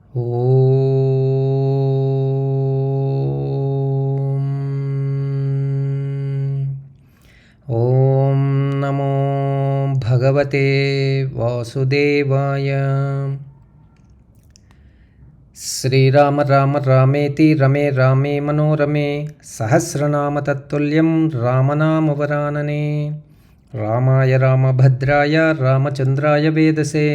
ఓం ఓం నమో భగవతే వాసుదేవాయ. శ్రీరామ రామ రామేతి రమే రామే మనోరమే సహస్రనామ తత్తుల్యం రామనామవరాననే. రామాయ రామభద్రాయ రామచంద్రాయ వేదసే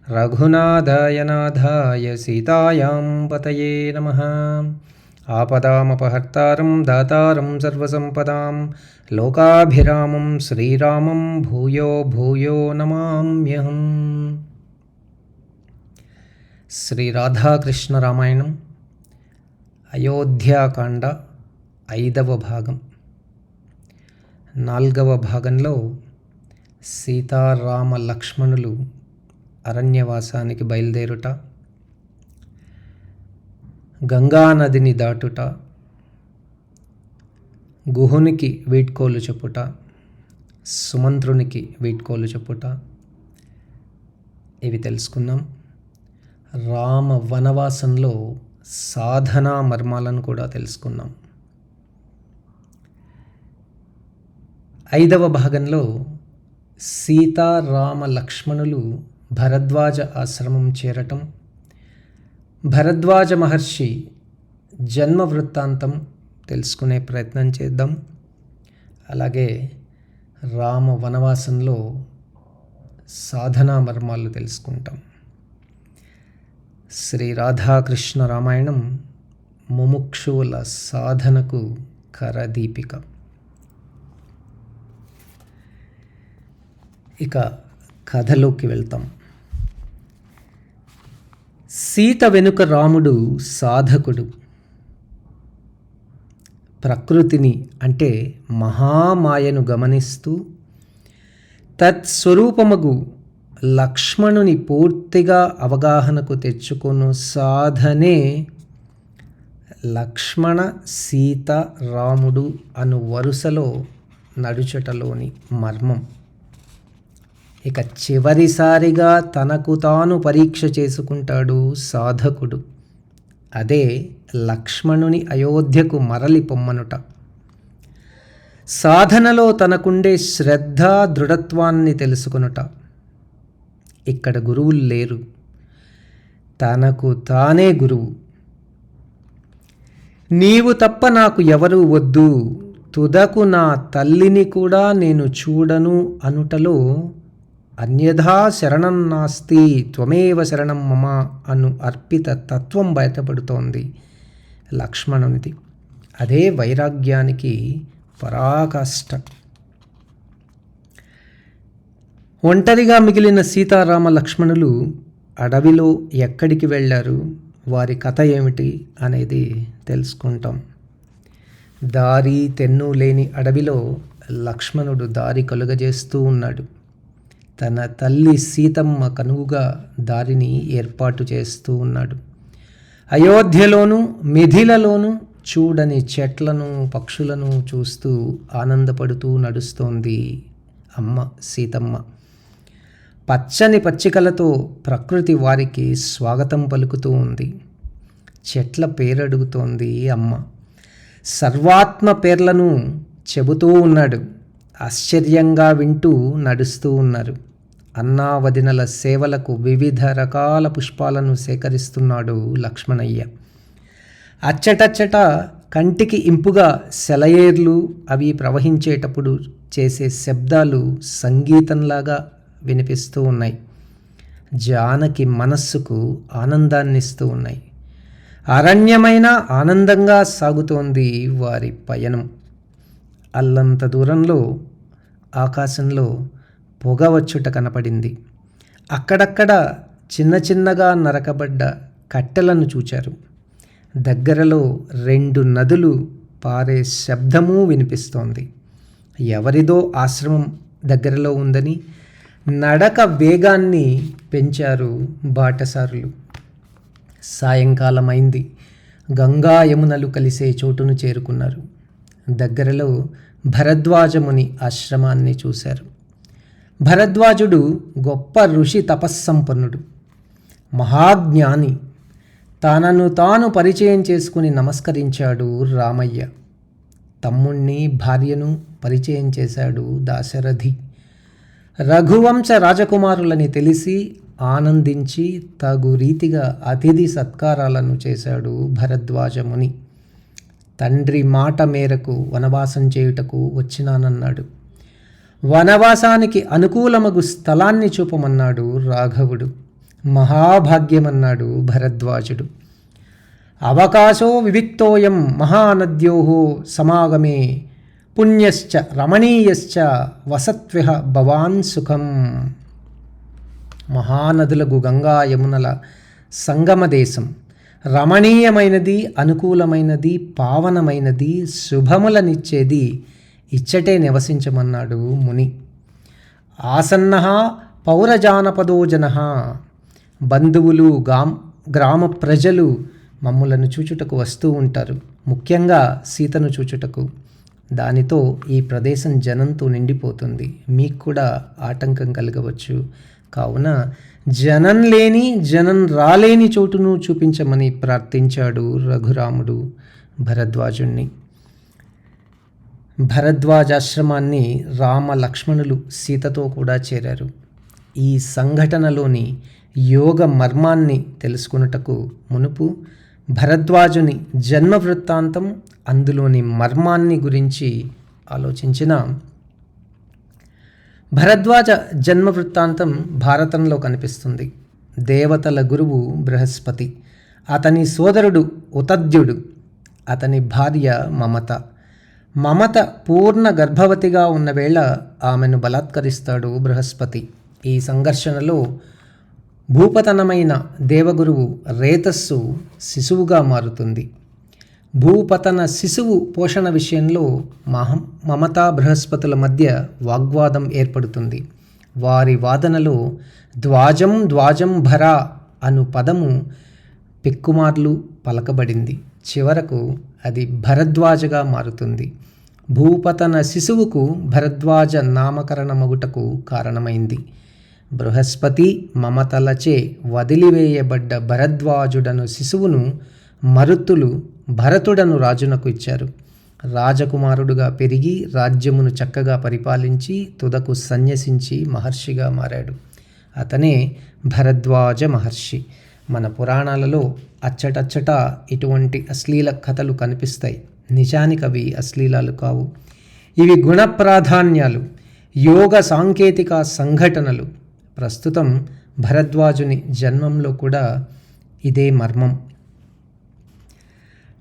రఘునాథాయ నాథాయ సీతాయాం పతయే నమః. ఆపదామపహర్తారం దాతారం సర్వసంపదాం లోకాభిరామం శ్రీరామం భూయో భూయో నమామ్యహం. శ్రీ రాధాకృష్ణ రామాయణం అయోధ్యాకాండ 5వ భాగం. 4వ భాగంలో సీతారామ లక్ష్మణులు అరణ్యవాసానికి బయలుదేరుట, గంగానదిని దాటుట, గుహునికి వీడ్కోలు చెప్పుట, సుమంత్రునికి వీడ్కోలు చెప్పుట, ఇవి తెలుసుకున్నాం. రామ వనవాసంలో సాధనా మర్మాలను కూడా తెలుసుకున్నాం. 5వ భాగంలో సీతారామ లక్ష్మణులు భరద్వాజ ఆశ్రమం చేరటం, భరద్వాజ మహర్షి జన్మ వృత్తాంతం తెలుసుకునే ప్రయత్నం చేద్దాం. అలాగే రామ వనవాసంలో సాధనా మర్మాలు తెలుసుకుంటాం. శ్రీ రాధాకృష్ణ రామాయణం ముముక్షువుల సాధనకు కరదీపిక. ఇక కథలోకి వెళ్తాం. సీత వెనుక రాముడు సాధకుడు. ప్రకృతిని అంటే మహామాయను గమనిస్తూ తత్స్వరూపమగు లక్ష్మణుని పూర్తిగా అవగాహనకు తెచ్చుకొను సాధనే లక్ష్మణ సీత రాముడు అను వరుసలో నడుచుటలోని మర్మం. ఇక చివరిసారిగా తనకు తాను పరీక్ష చేసుకుంటాడు సాధకుడు. అదే లక్ష్మణుని అయోధ్యకు మరలి పొమ్మనుట. సాధనలో తనకుండే శ్రద్ధ దృఢత్వాన్ని తెలుసుకొనుట. ఇక్కడ గురువులు లేరు, తనకు తానే గురువు. నీవు తప్ప నాకు ఎవరు వద్దు, తుదకు నా తల్లిని కూడా నేను చూడను అనుటలో అన్యథా శరణం నాస్తి త్వమేవ శరణం మమ అను అర్పిత తత్వం బయటపడుతోంది లక్ష్మణునిది. అదే వైరాగ్యానికి పరాకాష్ట. ఒంటరిగా మిగిలిన సీతారామ లక్ష్మణులు అడవిలో ఎక్కడికి వెళ్ళారు, వారి కథ ఏమిటి అనేది తెలుసుకుంటాం. దారి తెన్ను లేని అడవిలో లక్ష్మణుడు దారి కలుగజేస్తూ ఉన్నాడు. తన తల్లి సీతమ్మ కనువుగా దారిని ఏర్పాటు చేస్తూ ఉన్నాడు. అయోధ్యలోను మిథిలలోను చూడని చెట్లను పక్షులను చూస్తూ ఆనందపడుతూ నడుస్తోంది అమ్మ సీతమ్మ. పచ్చని పచ్చికలతో ప్రకృతి వారికి స్వాగతం పలుకుతూ ఉంది. చెట్ల పేరడుగుతోంది అమ్మ. సర్వాత్మ పేర్లను చెబుతూ ఉన్నాడు. ఆశ్చర్యంగా వింటూ నడుస్తూ ఉన్నారు. అన్నా వదినల సేవలకు వివిధ రకాల పుష్పాలను సేకరిస్తున్నాడు లక్ష్మణయ్య. అచ్చటచ్చట కంటికి ఇంపుగా సెలయేర్లు అవి ప్రవహించేటప్పుడు చేసే శబ్దాలు సంగీతంలాగా వినిపిస్తూ ఉన్నాయి. జానకి మనస్సుకు ఆనందాన్నిస్తూ ఉన్నాయి. అరణ్యమైన ఆనందంగా సాగుతోంది వారి పయనం. అల్లంత దూరంలో ఆకాశంలో పొగ వచ్చుట కనపడింది. అక్కడక్కడ చిన్న చిన్నగా నరకబడ్డ కట్టెలను చూచారు. దగ్గరలో 2 నదులు పారే శబ్దమూ వినిపిస్తోంది. ఎవరిదో ఆశ్రమం దగ్గరలో ఉందని నడక వేగాన్ని పెంచారు బాటసారులు. సాయంకాలమైంది. గంగా యమునలు కలిసే చోటును చేరుకున్నారు. దగ్గరలో భరద్వాజముని ఆశ్రమాన్ని చూశారు. భరద్వాజుడు గొప్ప ఋషి తపస్సంపన్నుడు, మహాజ్ఞాని. తనను తాను పరిచయం చేసుకుని నమస్కరించాడు రామయ్య. తమ్ముణ్ణి, భార్యను పరిచయం చేశాడు దాశరథి. రఘువంశ రాజకుమారులని తెలిసి ఆనందించి తగు రీతిగా అతిథి సత్కారాలను చేశాడు భరద్వాజముని. తండ్రి మాట మేరకు వనవాసం చేయుటకు వచ్చినానన్నాడు. వనవాసానికి అనుకూలమగు స్థలాన్ని చూపమన్నాడు రాఘవుడు. మహాభాగ్యమన్నాడు భరద్వాజుడు. అవకాశో వివిక్తోయం మహానద్యో సమాగమే పుణ్యశ్చ రమణీయశ్చ వసత్విహ భవాన్ సుఖం. మహానదులకు గంగా యమునల సంగమ దేశం రమణీయమైనది, అనుకూలమైనది, పావనమైనది, శుభములనిచ్చేది. ఇచ్చటే నివసించమన్నాడు ముని. ఆసన్న పౌరజానపదో జన. బంధువులు, గ్రామ ప్రజలు మమ్ములను చూచుటకు వస్తూ ఉంటారు, ముఖ్యంగా సీతను చూచుటకు. దానితో ఈ ప్రదేశం జనంతో నిండిపోతుంది. మీకు కూడా ఆటంకం కలగవచ్చు. కావున జనం లేని, జనం రాలేని చోటును చూపించమని ప్రార్థించాడు రఘురాముడు భరద్వాజుణ్ణి. భరద్వాజాశ్రమాన్ని రామ లక్ష్మణులు సీతతో కూడా చేరారు. ఈ సంఘటనలోని యోగ మర్మాన్ని తెలుసుకున్నటకు మునుపు భరద్వాజుని జన్మ వృత్తాంతం, అందులోని మర్మాన్ని గురించి ఆలోచించిన భరద్వాజ జన్మ వృత్తాంతం భారతంలో కనిపిస్తుంది. దేవతల గురువు బృహస్పతి, అతని సోదరుడు ఉతద్యుడు, అతని భార్య మమత. మమత పూర్ణ గర్భవతిగా ఉన్న వేళ ఆమెను బలాత్కరిస్తాడు బృహస్పతి. ఈ సంఘర్షణలో భూపతనమైన దేవగురువు రేతస్సు శిశువుగా మారుతుంది. భూపతన శిశువు పోషణ విషయంలో మమతా బృహస్పతుల మధ్య వాగ్వాదం ఏర్పడుతుంది. వారి వాదనలో ద్వాజం ద్వాజం భర అను పదము పెక్కుమార్లు పలకబడింది. చివరకు అది భరద్వాజగా మారుతుంది. భూపతన శిశువుకు భరద్వాజ నామకరణమగుటకు కారణమైంది. బృహస్పతి మమతలచే వదిలివేయబడ్డ భరద్వాజుడను శిశువును మరుత్తులు భరతుడను రాజునకు ఇచ్చారు. రాజకుమారుడుగా పెరిగి రాజ్యమును చక్కగా పరిపాలించి తుదకు సన్యసించి మహర్షిగా మారాడు. అతనే భరద్వాజ మహర్షి. మన పురాణాలలో అచ్చటచ్చట ఇటువంటి అశ్లీల కథలు కనిపిస్తాయి. నిజానికి అవి అశ్లీలాలు కావు. ఇవి గుణ ప్రాధాన్యాలు, యోగ సాంకేతిక సంఘటనలు. ప్రస్తుతం భరద్వాజుని జన్మంలో కూడా ఇదే మర్మం.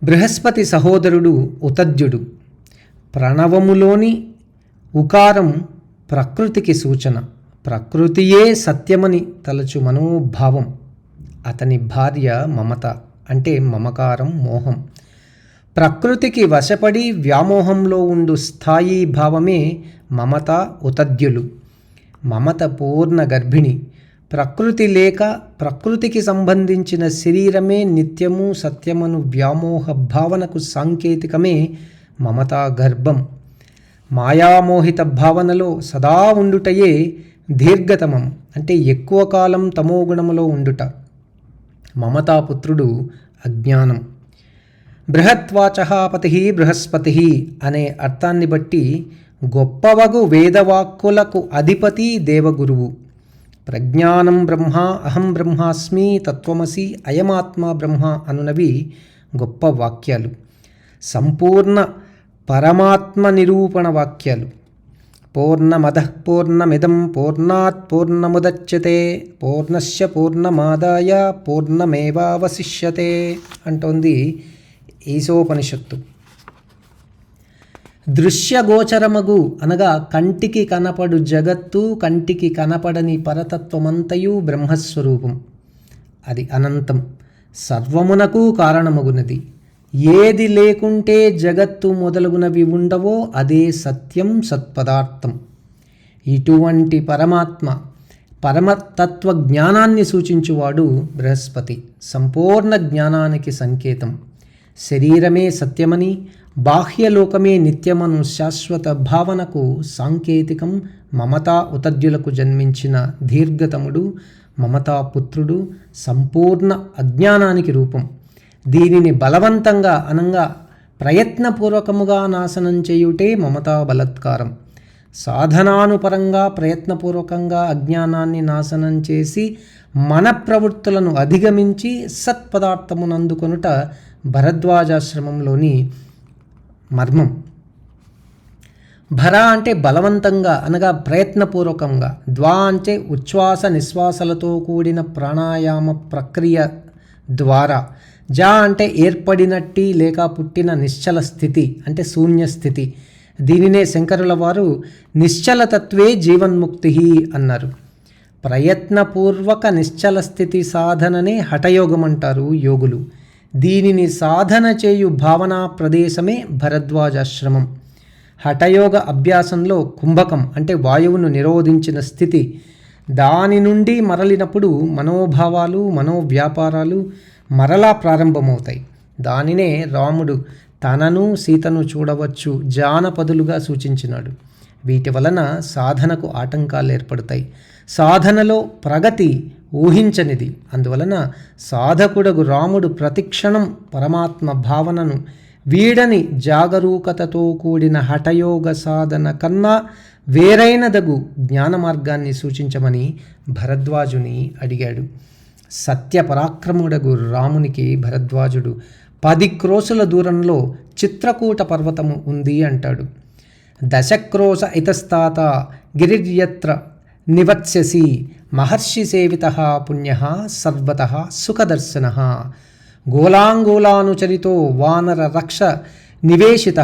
బృహస్పతి సహోదరుడు ఉతద్యుడు. ప్రణవములోని ఉకారం ప్రకృతికి సూచన. ప్రకృతియే సత్యమని తలచు మనోభావం. అతని భార్య మమత, అంటే మమకారం, మోహం. ప్రకృతికి వశపడి వ్యామోహంలో ఉండు స్థాయి భావమే మమత, ఉతద్యులు. మమత పూర్ణ గర్భిణి. ప్రకృతి లేక ప్రకృతికి సంబంధించిన శరీరమే నిత్యము సత్యమను వ్యామోహ భావనకు సాంకేతికమే మమతా గర్భం. మాయామోహిత భావనలో సదా ఉండుటయే దీర్ఘతమం, అంటే ఎక్కువ కాలం తమోగుణములో ఉండుట. మమతాపుత్రుడు అజ్ఞానం. బృహత్వాచ పతి బృహస్పతి అనే అర్థాన్ని బట్టి గొప్పవగు వేదవాక్కులకు అధిపతి దేవగురువు. ప్రజ్ఞానం బ్రహ్మ, అహం బ్రహ్మాస్మి, తత్వమసి, అయమాత్మ బ్రహ్మ అనునవి గొప్ప వాక్యాలు. సంపూర్ణ పరమాత్మ నిరూపణ వాక్యాలు. పూర్ణమదః పూర్ణమిదం పూర్ణాత్ పూర్ణముదచ్యతే పూర్ణస్య పూర్ణమాదాయ పూర్ణమేవావశిష్యతే అంటోంది ఈశోపనిషత్తు. దృశ్యగోచరమగు అనగా కంటికి కనపడు జగత్తు, కంటికి కనపడని పరతత్వమంతయు బ్రహ్మస్వరూపం. అది అనంతం, సర్వమునకు కారణమగునది. ఏది లేకుంటే జగత్తు మొదలగునవి ఉండవో అదే సత్యం, సత్పదార్థం. ఇటువంటి పరమాత్మ, పరమతత్వ జ్ఞానాన్ని సూచించువాడు బృహస్పతి. సంపూర్ణ జ్ఞానానికి సంకేతం. శరీరమే సత్యమని, బాహ్యలోకమే నిత్యమను శాశ్వత భావనకు సాంకేతికం మమతా ఉతద్యులకు జన్మించిన దీర్ఘతముడు మమతాపుత్రుడు, సంపూర్ణ అజ్ఞానానికి రూపం. దీనిని బలవంతంగా అనంగా ప్రయత్నపూర్వకముగా నాశనం చేయుటే మమతా బలత్కారం. సాధనానుపరంగా ప్రయత్నపూర్వకంగా అజ్ఞానాన్ని నాశనం చేసి మన ప్రవృత్తులను అధిగమించి సత్పదార్థమునందుకొనుట భరద్వాజాశ్రమంలోని మర్మం. భర అంటే బలవంతంగా అనగా ప్రయత్నపూర్వకంగా, ద్వా అంటే ఉచ్ఛ్వాస నిశ్వాసలతో కూడిన ప్రాణాయామ ప్రక్రియ ద్వారా, జా అంటే ఏర్పడినట్టి లేక పుట్టిన నిశ్చల స్థితి అంటే శూన్యస్థితి. దీనినే శంకరుల వారు నిశ్చలతత్వే జీవన్ముక్తి అన్నారు. ప్రయత్నపూర్వక నిశ్చల స్థితి సాధననే హఠయోగం అంటారు యోగులు. దీనిని సాధన చేయు భావనా ప్రదేశమే భరద్వాజాశ్రమం. హఠయోగ అభ్యాసంలో కుంభకం అంటే వాయువును నిరోధించిన స్థితి. దాని నుండి మరలినప్పుడు మనోభావాలు మనోవ్యాపారాలు మరలా ప్రారంభమవుతాయి. దానినే రాముడు తనను సీతను చూడవచ్చు జానపదులుగా సూచించినాడు. వీటి వలన సాధనకు ఆటంకాలు ఏర్పడతాయి. సాధనలో ప్రగతి ఊహించనిది. అందువలన సాధకుడగు రాముడు ప్రతిక్షణం పరమాత్మ భావనను వీడని జాగరూకతతో కూడిన హఠయోగ సాధన కన్నా వేరైనదగు జ్ఞాన మార్గాన్ని సూచించమని భరద్వాజుని అడిగాడు. సత్యపరాక్రముడగు రామునికి భరద్వాజుడు 10 క్రోసుల దూరంలో చిత్రకూట పర్వతము ఉంది అంటాడు. దశక్రోశ ఇతస్తాత గిరిర్యత్ర నివత్స్యసి మహర్షి సేవిత పుణ్య సర్వత సుఖదర్శన గోలాంగోలానుచరితో వానర రక్ష నివేశిత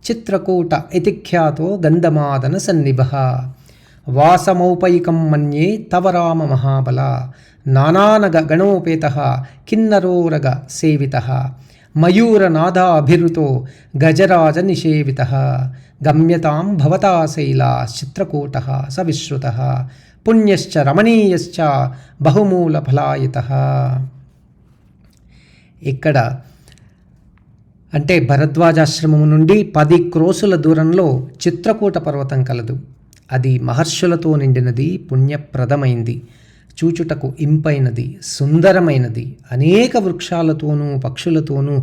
చిత్రకూట ఇతి ఖ్యాతో గంధమాదన సన్నిభ వాసమౌపైకం మన్యే తవ రామ మహాబల నానానగ గణోపేత కిన్నరోరగ సేవిత మయూరనాదాభిరుతో గజరాజ నిషేవిత గమ్యతాం భవతా శైలా చిత్రకూట స విశ్రుత పుణ్యశ్చ రమణీయశ్చ బహుమూల ఫలాయిత. ఇక్కడ అంటే భరద్వాజాశ్రమం నుండి 10 క్రోసుల దూరంలో చిత్రకూట పర్వతం కలదు. అది మహర్షులతో నిండినది, పుణ్యప్రదమైంది, చూచుటకు ఇంపైనది, సుందరమైనది, అనేక వృక్షాలతోనూ పక్షులతోనూ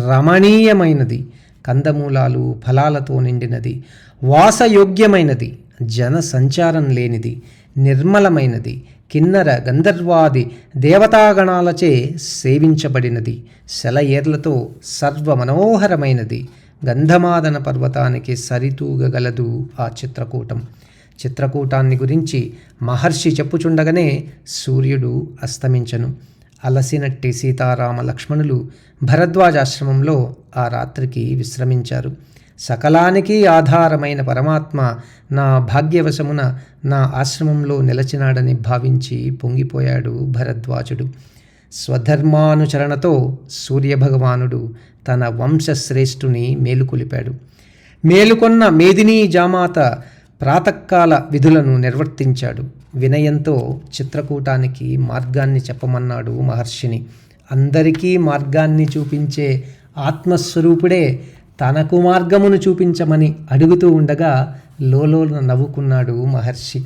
రమణీయమైనది, కందమూలాలు ఫలాలతో నిండినది, వాసయోగ్యమైనది, జన సంచారం లేనిది, నిర్మలమైనది, కిన్నర గంధర్వాది దేవతాగణాలచే సేవించబడినది, సెలయేర్లతో సర్వమనోహరమైనది, గంధమాదన పర్వతానికి సరితూగగలదు ఆ చిత్రకూటం. చిత్రకూటాన్ని గురించి మహర్షి చెప్పుచుండగానే సూర్యుడు అస్తమించను. అలసినట్టి సీతారామ లక్ష్మణులు భరద్వాజాశ్రమంలో ఆ రాత్రికి విశ్రమించారు. సకలానికి ఆధారమైన పరమాత్మ నా భాగ్యవశమున నా ఆశ్రమంలో నిలచినాడని భావించి పొంగిపోయాడు భరద్వాజుడు. స్వధర్మానుచరణతో సూర్యభగవానుడు తన వంశశ్రేష్ఠుని మేలుకొలిపాడు. మేలుకొన్న మేదినీ జామాత ప్రాతకాల విధులను నిర్వర్తించాడు. వినయంతో చిత్రకూటానికి మార్గాన్ని చెప్పమన్నాడు మహర్షిని. అందరికీ మార్గాన్ని చూపించే ఆత్మస్వరూపుడే తనకు మార్గమును చూపించమని అడుగుతూ ఉండగా లోలోన నవ్వుకున్నాడు మహర్షి.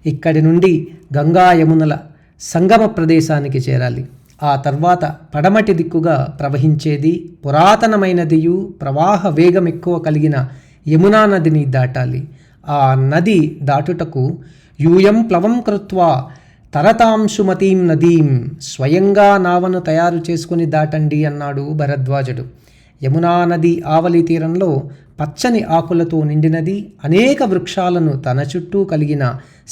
ఇక్కడి నుండి గంగా యమునల సంగమ ప్రదేశానికి చేరాలి. ఆ తర్వాత పడమటి దిక్కుగా ప్రవహించేది పురాతనమైనదియు ప్రవాహ వేగం ఎక్కువ కలిగిన యమునా నదిని దాటాలి. ఆ నది దాటుటకు యూయం ప్లవం కృత్వా తరతాంశుమతీం నదీం స్వయంగా నావను తయారు చేసుకుని దాటండి అన్నాడు భరద్వాజుడు. యమునా నది ఆవలి తీరంలో పచ్చని ఆకులతో నిండినది, అనేక వృక్షాలను తన చుట్టూ కలిగిన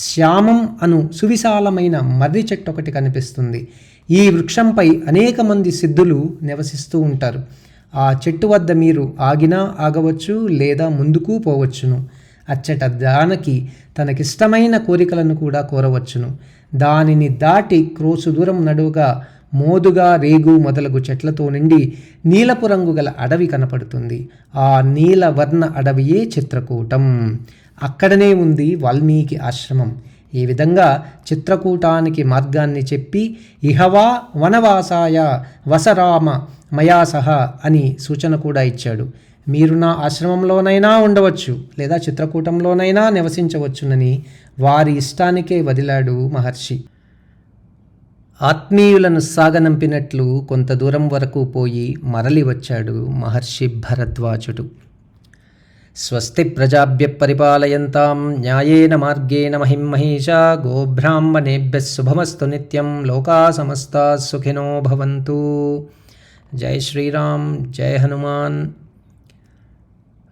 శ్యామం అను సువిశాలమైన మర్రి చెట్టు ఒకటి కనిపిస్తుంది. ఈ వృక్షంపై అనేక మంది సిద్ధులు నివసిస్తూ ఉంటారు. ఆ చెట్టు వద్ద మీరు ఆగినా ఆగవచ్చు, లేదా ముందుకు పోవచ్చును. అచ్చట దానికి తనకిష్టమైన కోరికలను కూడా కోరవచ్చును. దానిని దాటి క్రోసు దూరం నడువుగా మోదుగా, రేగు మొదలగు చెట్లతో నిండి నీలపు రంగు గల అడవి కనపడుతుంది. ఆ నీలవర్ణ అడవియే చిత్రకూటం. అక్కడనే ఉంది వాల్మీకి ఆశ్రమం. ఈ విధంగా చిత్రకూటానికి మార్గాన్ని చెప్పి ఇహవా వనవాసాయ వసరామ మయాసహ అని సూచన కూడా ఇచ్చాడు. మీరు నా ఆశ్రమంలోనైనా ఉండవచ్చు, లేదా చిత్రకూటంలోనైనా నివసించవచ్చునని వారి ఇష్టానికే వదిలాడు మహర్షి. ఆత్మీయులను సాగనంపినట్లు కొంత దూరం వరకు పోయి మరలి వచ్చాడు మహర్షి భరద్వాజుడు. స్వస్తి ప్రజాభ్య పరిపాలయంతాం న్యాయేన మార్గేణ మహిం మహేషా గోబ్రాహ్మణేభ్యः శుభమస్తు నిత్యం లోకా సమస్తా సుఖినో భవంతు. జై శ్రీరామ్, జై హనుమాన్.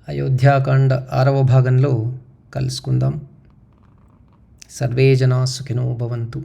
అయోధ్యాకాండ 6వ భాగంలో కలుసుకుందాం. సర్వే జనా సుఖినో భవంతు.